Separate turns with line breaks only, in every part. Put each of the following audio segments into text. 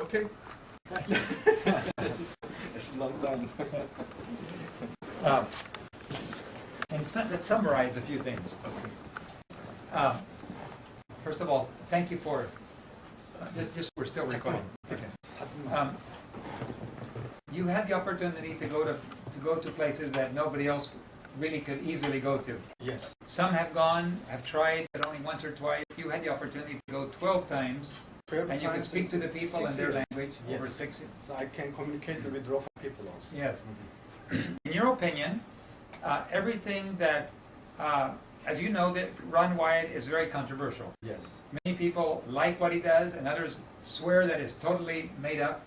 Okay. It's not done.
Let's summarize a few things.
Okay.
First of all, thank you for. Just we're still recording. Okay. You had the opportunity to go to places that nobody else really could easily go to.
Yes.
Some have tried, but only once or twice. You had the opportunity to go 12 times,
12
and you can speak to the people in their language over 6 years.
So I can communicate with local people also.
Yes. In your opinion, everything that, as you know, that Ron Wyatt is very controversial.
Yes.
Many people like what he does, and others swear that it's totally made up.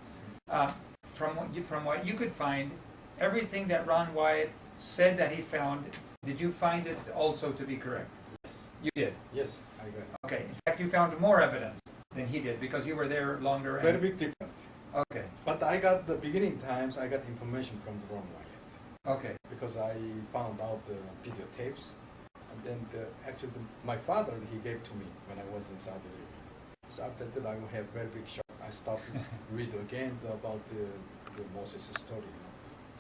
From what you could find, everything that Ron Wyatt said that he found, did you find it also to be correct?
Yes.
You did?
Yes, I got it.
Okay. In fact, you found more evidence than he did because you were there longer.
Very big difference.
Okay.
But I got the beginning times, I got information from the Ron Wyatt.
Okay.
Because I found out the videotapes. And then my father, he gave to me when I was in Saudi Arabia. So after that, I will have very big shock. I started to read again about the Moses story.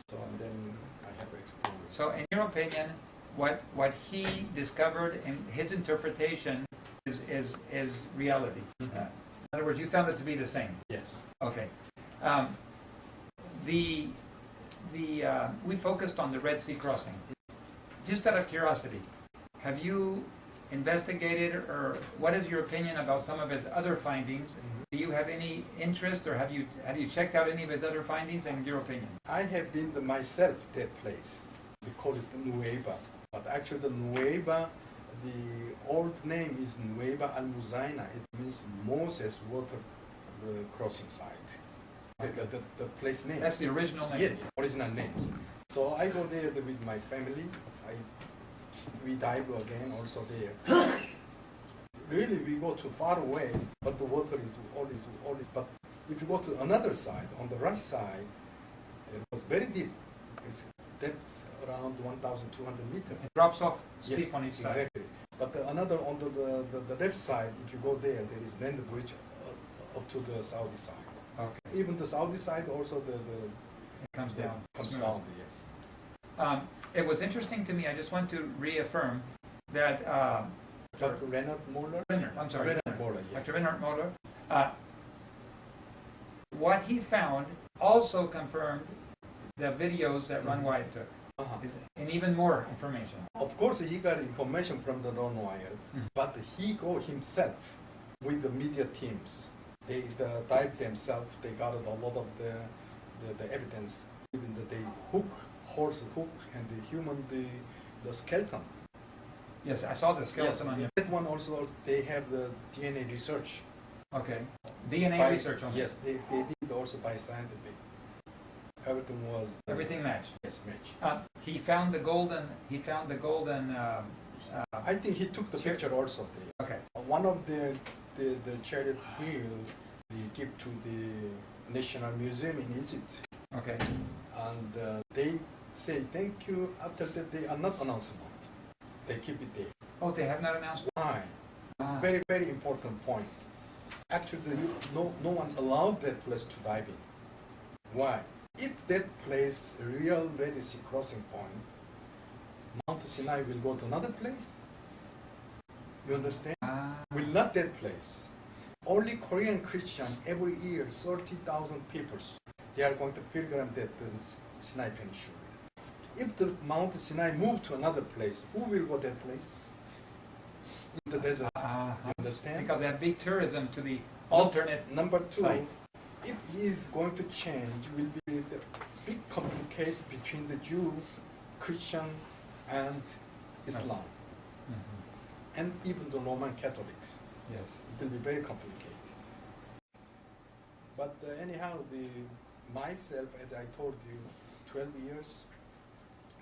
So and then I have explored.
So in your opinion, what he discovered in his interpretation is reality.
Mm-hmm.
In other words, you found it to be the same.
Yes.
Okay. We focused on the Red Sea crossing. Just out of curiosity, have you investigated, or what is your opinion about some of his other findings? Mm-hmm. Do you have any interest, or have you checked out any of his other findings and your opinion?
I have been myself that place. We call it Nueva, but actually the Nueva, the old name is Nueva al-Muzaina. It means Moses water the crossing site. The place name.
That's the original name.
Yeah, the original names. So I go there with my family. We dive again also there. Really, we go too far away, but the water is all this. But if you go to another side, on the right side, it was very deep. It's depth around 1,200 meters.
It drops off steep
yes,
on each side.
Exactly. But another on the left side, if you go there is land bridge up to the Saudi side.
Okay.
Even the Saudi side also it
comes down.
Comes down, yes.
It was interesting to me. I just want to reaffirm that
Dr. Reinhard Moller.
I'm sorry,
Reinhard Moller, yes.
Dr. Reinhard Moller. What he found also confirmed the videos that Ron Wyatt took, and even more information.
Of course, he got information from the Ron Wyatt, but he go himself with the media teams. They dive themselves. They gathered a lot of the evidence, even the horse hook, and the human, the skeleton.
Yes, I saw the skeleton on him.
That one also, they have the DNA research.
Okay, DNA research on him.
Yes, they did also by scientific. Everything
matched.
Yes, matched.
He found the golden.
I think he took the picture also there.
Okay.
One of the chariot wheel we give to the National Museum in Egypt.
Okay.
And they say thank you. After that, they are not announcement. They keep it there.
Oh, they have not announced.
Why? Very, very important point. Actually, no one allowed that place to dive in. Why? If that place, real Red Sea crossing point, Mount Sinai will go to another place. You understand? Will not that place. Only Korean Christian every year, 30,000 people, they are going to pilgrim that Sinai Peninsula. If the Mount Sinai move to another place, who will go that place? In the desert. You understand?
Because they have big tourism to the alternate
Number two,
site.
if he is going to change, will be the big complication between the Jew, Christian, and Islam, and even the Roman Catholics.
Yes,
it will be very complicated. But anyhow, myself, as I told you, 12 years,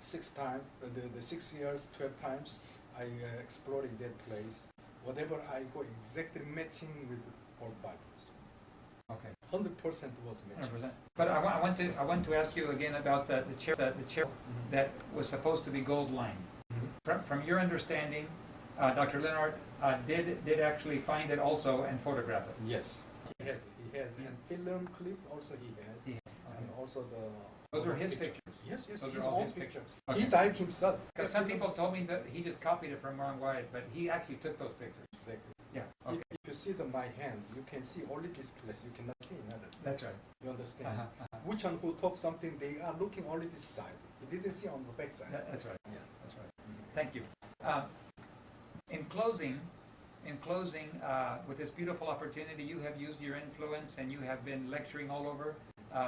6 times, the 6 years, 12 times, I explored that place. Whatever I go exactly matching with all Bibles.
Okay.
100% was matching.
100%. But I want to ask you again about the chair that was supposed to be gold lined. From your understanding, Dr. Leonard did actually find it also and photograph it.
Yes. He has. And film clip also he has.
Okay.
And also the...
Those are his
picture.
pictures?
Yes,
Those
his
are all
own
his
picture.
Okay.
He dived himself.
Because some people told me that he just copied it from Wyatt, but he actually took those pictures.
Exactly.
Yeah. Okay.
If you see my hands, you can see only this place. You cannot see another place.
That's right.
You understand?
Uh-huh.
Which one who talks something, they are looking only this side. He didn't see on the back side.
That's right.
Yeah.
That's right. Thank you. In closing, with this beautiful opportunity, you have used your influence and you have been lecturing all over,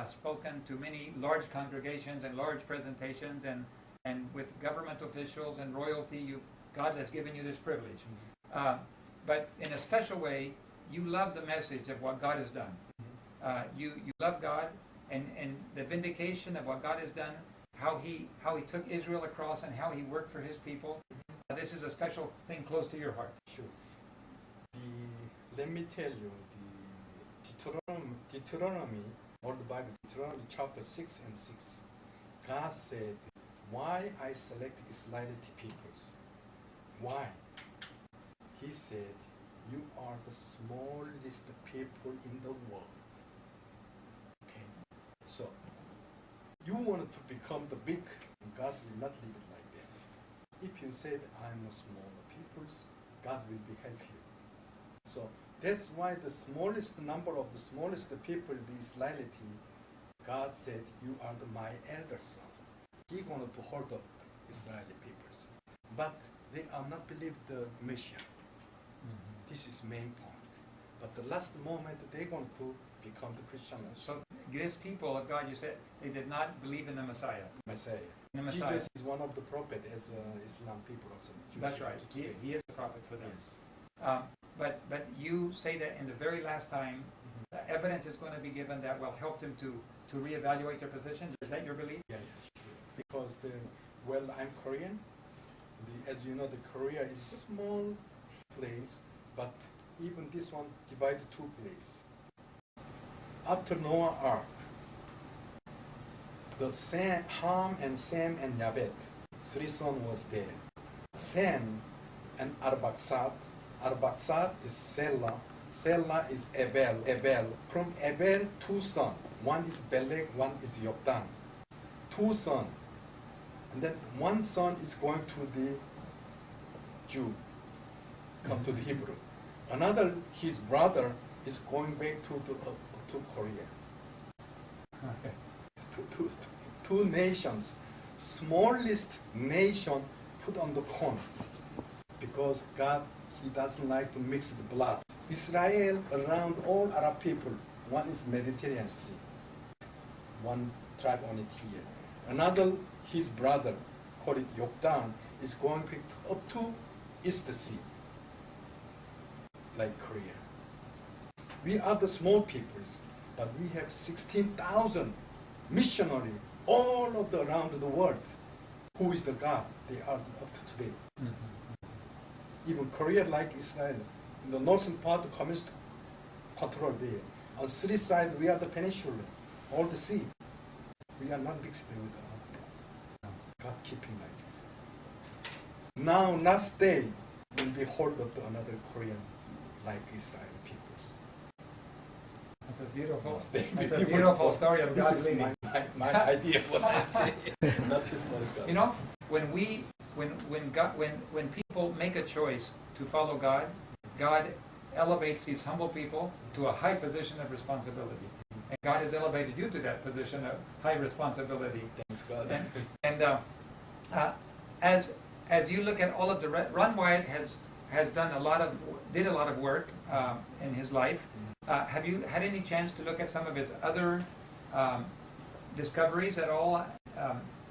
spoken to many large congregations and large presentations, and with government officials and royalty. God has given you this privilege. But in a special way, you love the message of what God has done. You love God and the vindication of what God has done, how he took Israel across and how he worked for his people. This is a special thing close to your heart.
Sure. Let me tell you, the Deuteronomy, or the Bible, Deuteronomy chapter 6 and 6, God said, why I select Israelite peoples? Why? He said, you are the smallest people in the world. Okay? So, you wanted to become the big, God will not leave it like that. If you said, I'm a smaller peoples, God will be help you. So, that's why the smallest number of the smallest people, the Israelite, God said, you are my elder son. He wanted to hold up Israeli peoples. But they are not believe the Messiah. This is main point. But the last moment they want to become the Christian.
So these people of God, you said they did not believe in the Messiah.
Messiah.
The Messiah.
Jesus is one of the prophet as Islam people also.
That's right. He is a prophet for them.
Yes.
But you say that in the very last time, evidence is going to be given that will help them to reevaluate their positions. Is that your belief?
Yeah, sure. Because I'm Korean. As you know, the Korea is a small place, but even this one divided two places. After Noah Ark, the Ham and Sem and Yabet, three sons was there. Sem and Arbaxad. Arbaxad is Selah. Selah is Abel. From Abel, two sons. One is Beleg, one is Yoktan. Two sons. And then one son is going to the Jew, come to the Hebrew. Another, his brother, is going back to Korea.
Okay.
Two nations, smallest nation put on the corner. Because God, he doesn't like to mix the blood. Israel around all Arab people, one is Mediterranean Sea. One tribe on it here. Another, his brother, called it Yoktan, is going up to East Sea, like Korea. We are the small peoples, but we have 16,000 missionaries all of around the world. Who is the God? They are up to today. Even Korea, like Israel, in the northern part, the communist control there. On three sides, we are the peninsula, all the sea. We are not mixed with God keeping like this. Now, last day will be hold of another Korean, like Israel peoples.
That's a beautiful,
That's
a beautiful story of God
This is
leading.
my idea of what I'm saying, not historical.
You know, when people make a choice to follow God, God elevates these humble people to a high position of responsibility. And God has elevated you to that position of high responsibility.
Thanks God.
As you look at all of the Ron Wyatt has done did a lot of work in his life. Have you had any chance to look at some of his other discoveries at all?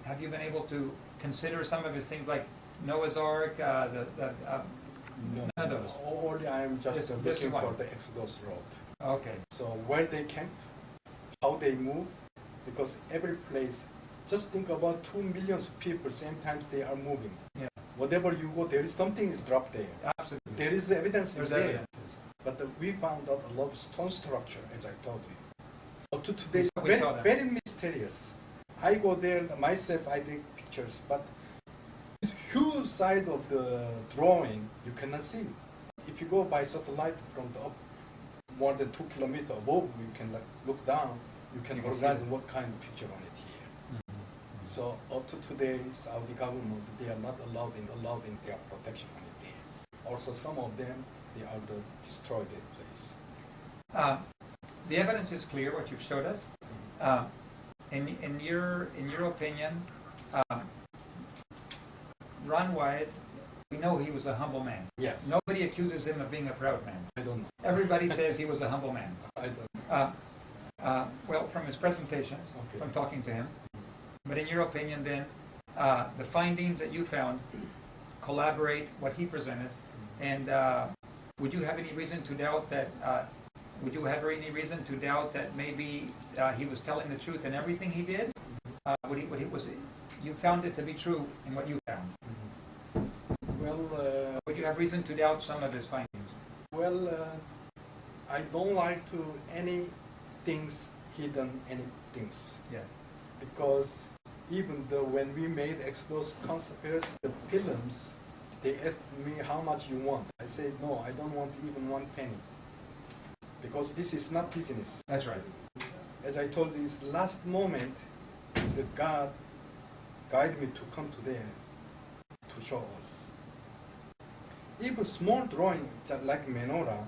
Have you been able to consider some of his things like Noah's Ark? None of those.
Only I am just
This
looking
one.
for the Exodus road.
Okay.
So where they camp, how they move, because every place, just think about 2 million people, same times they are moving.
Yeah.
Whatever you go, there is something is dropped there.
Absolutely.
There is evidence
There's
there.
evidences.
But we found out a lot of stone structure, as I told you. Up to today,
We saw that.
very mysterious. I go there myself, I take pictures, but this huge size of the drawing, you cannot see. If you go by satellite from the up, more than 2 kilometers above, you can look down, you can organize what kind of picture on it here. So up to today, Saudi government, they are not allowed in their protection on it there. Also, some of them, they are destroyed their place.
The evidence is clear, what you've showed us. In your opinion, Ron Wyatt, we know he was a humble man.
Yes.
Nobody accuses him of being a proud man.
I don't know.
Everybody says he was a humble man.
I don't know.
Well, from his presentations,
Okay.
from talking to him. But in your opinion, then, the findings that you found collaborate what he presented, and would you have any reason to doubt that? Would you have any reason to doubt that maybe he was telling the truth in everything he did? You found it to be true in what you found.
Well,
Would you have reason to doubt some of his findings?
well, I don't like to any things hidden, any things.
Yeah.
Because even though when we made those conspiracy the films, they asked me how much you want. I said no, I don't want even 1 penny. Because this is not business.
That's right.
As I told you, this last moment, the God guided me to come to there to show us. Even small drawing, like menorah,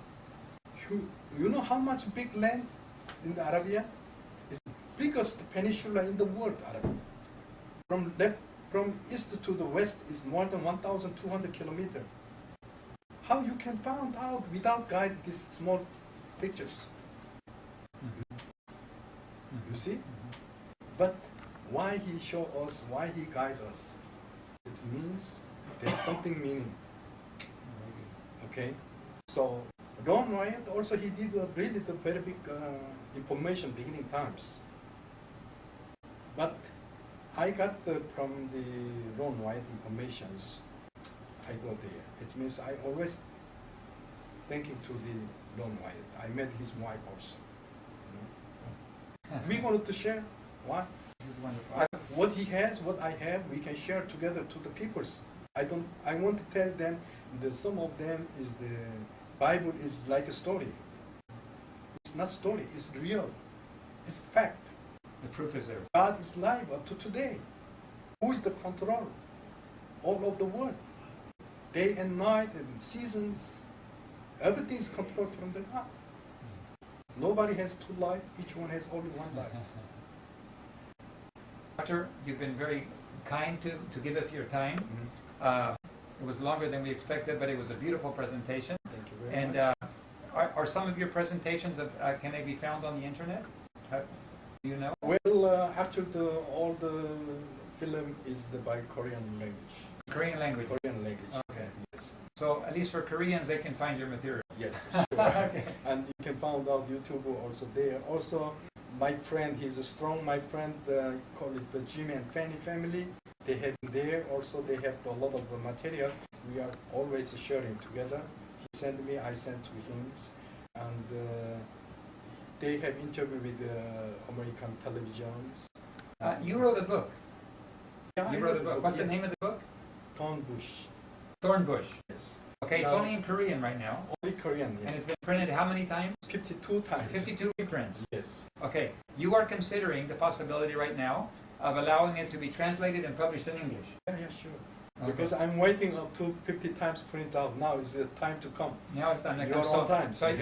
you know how much big land in the Arabia? It's the biggest peninsula in the world, Arabia. From east to the west is more than 1,200 kilometers. How you can find out without guide these small pictures? You see? But why he show us, why he guide us? It means there's something meaning. Okay? So Ron Wyatt also he did really the very big information beginning times. But I got from the Ron Wyatt informations. I go there. It means I always thanking to the Ron Wyatt. I met his wife also. We wanted to share what?
This is wonderful.
What he has, what I have, we can share together to the peoples. I want to tell them that some of them is the Bible is like a story. It's not story, it's real. It's fact.
The proof is there.
God is live up to today. Who is the control? All of the world. Day and night and seasons. Everything is controlled from the God. Nobody has 2 lives, each one has only 1 life.
Doctor, you've been very kind to give us your time. It was longer than we expected, but it was a beautiful presentation.
Thank you very much.
And are some of your presentations, can they be found on the internet? Do you know?
Well, actually, all the film is by Korean language.
Korean language.
Korean language.
Okay.
Yes.
So at least for Koreans, they can find your material.
Yes, sure.
Okay.
And you can find out YouTube also there. Also, my friend, he's a strong, my friend, call it the Jim and Fanny family. They have there also, they have a lot of material. We are always sharing together. He sent me, I sent to him. And they have interview with American televisions.
You wrote a book.
Yeah,
You
I
wrote a book. What's
yes.
the name of the book?
Thornbush.
Yes.
Yes.
Okay, it's
Now-
only in Korean right now.
Only Korean,
And it's
yes.
been printed how many times?
52 times.
52 reprints.
Yes.
Okay, you are considering the possibility right now of allowing it to be translated and published in English.
Yeah, sure.
Okay.
Because I'm waiting up to 50 times print out. Now is the time to come.
Now it's time to
You're
come.
on time.
So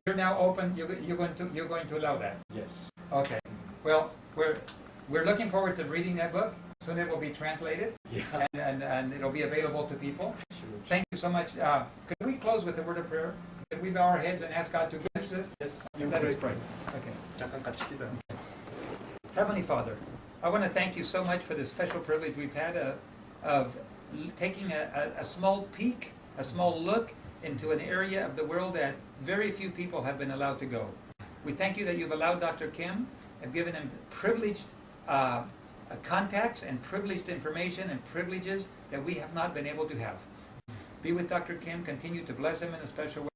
you're now open. You're going to allow that.
Yes.
Okay. Well, we're looking forward to reading that book. Soon it will be translated
Yeah.
and it'll be available to people.
Sure.
Thank you so much. Could we close with a word of prayer? Could we bow our heads and ask God to bless this?
Yes.
Let us pray. Okay.
잠깐 같이 기도.
Heavenly Father, I want to thank you so much for the special privilege we've had of taking a small peek, a small look into an area of the world that very few people have been allowed to go. We thank you that you've allowed Dr. Kim and given him privileged contacts and privileged information and privileges that we have not been able to have. Be with Dr. Kim, continue to bless him in a special way.